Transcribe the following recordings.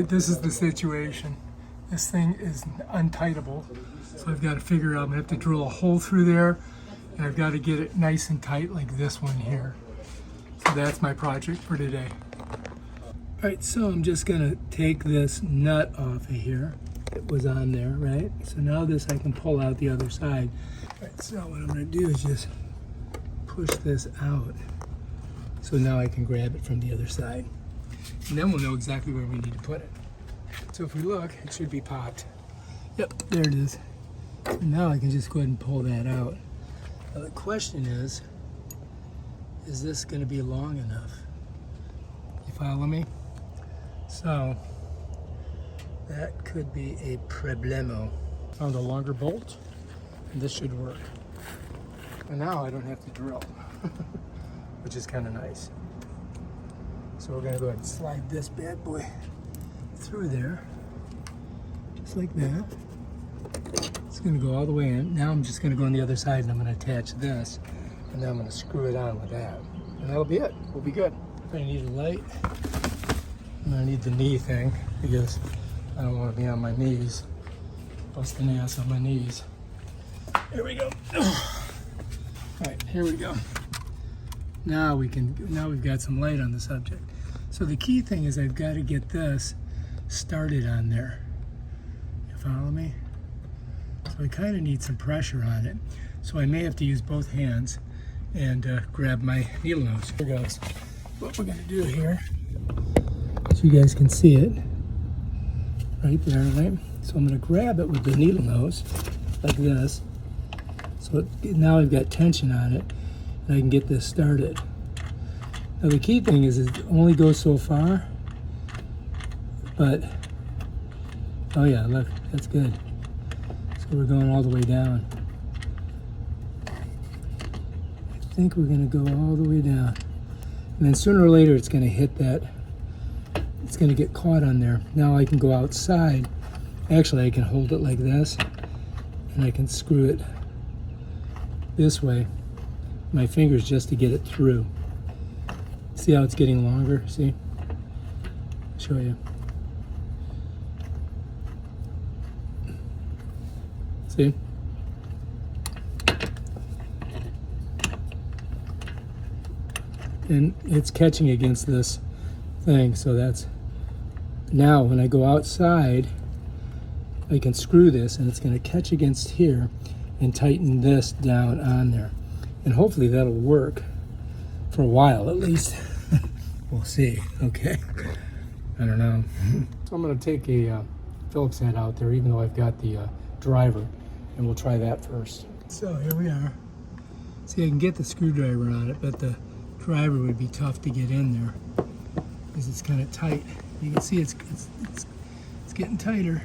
This is the situation. This thing is untightable, so I've got to figure out, I'm going to have to drill a hole through there, and I've got to get it nice and tight like this one here. So that's my project for today. All right, so I'm just going to take this nut off of here. It was on there, right? So now this I can pull out the other side. All right, so what I'm going to do is just push this out. So now I can grab it from the other side. And then we'll know exactly where we need to put it. So if we look, it should be popped. Yep, there it is. And now I can just go ahead and pull that out. Now the question is this going to be long enough? You follow me? So that could be a problemo. Found a longer bolt, and this should work. And now I don't have to drill, which is kind of nice. So we're going to go ahead and slide this bad boy through there, just like that. It's going to go all the way in. Now I'm just going to go on the other side and I'm going to attach this, and then I'm going to screw it on with that. And that'll be it. We'll be good. I need a light. And I need the knee thing because I don't want to be on my knees, busting ass on my knees. Here we go. All right, here we go. Now we've got some light on the subject. So the key thing is I've got to get this started on there. You follow me? So I kind of need some pressure on it. So I may have to use both hands and grab my needle nose. Here goes. What we're going to do here, so you guys can see it, right there, right? So I'm going to grab it with the needle nose, like this. So now I've got tension on it, and I can get this started. Now the key thing is it only goes so far, but, oh yeah, look, that's good. So we're going all the way down. I think we're going to go all the way down. And then sooner or later it's going to hit that, it's going to get caught on there. Now I can go outside. Actually, I can hold it like this, and I can screw it this way, my fingers, just to get it through. See how it's getting longer? See? I'll show you. See? And it's catching against this thing, so that's, now when I go outside, I can screw this and it's going to catch against here and tighten this down on there. And hopefully that'll work for a while at least. We'll see, okay? I don't know. So I'm going to take a Phillips head out there, even though I've got the driver, and we'll try that first. So here we are. See, I can get the screwdriver on it, but the driver would be tough to get in there because it's kind of tight. You can see it's getting tighter.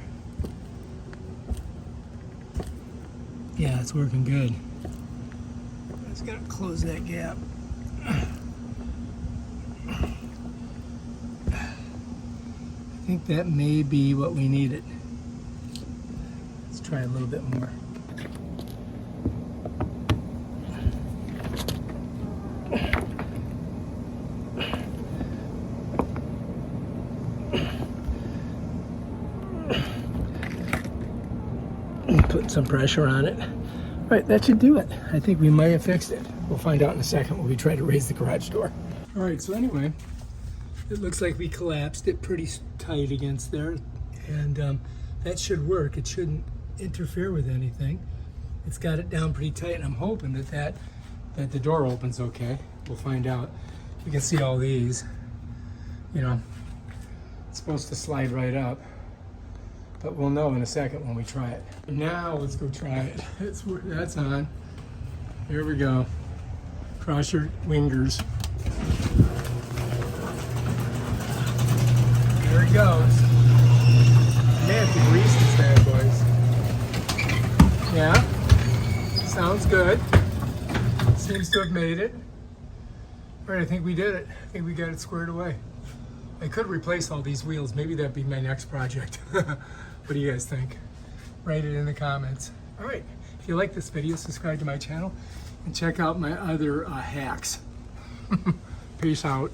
Yeah, it's working good. I just gotta close that gap. I think that may be what we needed. Let's try a little bit more. Put some pressure on it. All right, that should do it. I think we might have fixed it. We'll find out in a second when we try to raise the garage door. All right, so anyway, it looks like we collapsed it pretty tight against there, and that should work. It shouldn't interfere with anything. It's got it down pretty tight, and I'm hoping that the door opens okay. We'll find out. You can see all these, you know, it's supposed to slide right up. But we'll know in a second when we try it. Now let's go try it. That's on. Here we go. Cross your fingers. There it goes. I may have to grease this bad boys. Yeah, sounds good. Seems to have made it. All right, I think we did it. I think we got it squared away. I could replace all these wheels. Maybe that'd be my next project. What do you guys think? Write it in the comments. All right, if you like this video, subscribe to my channel and check out my other hacks. Peace out.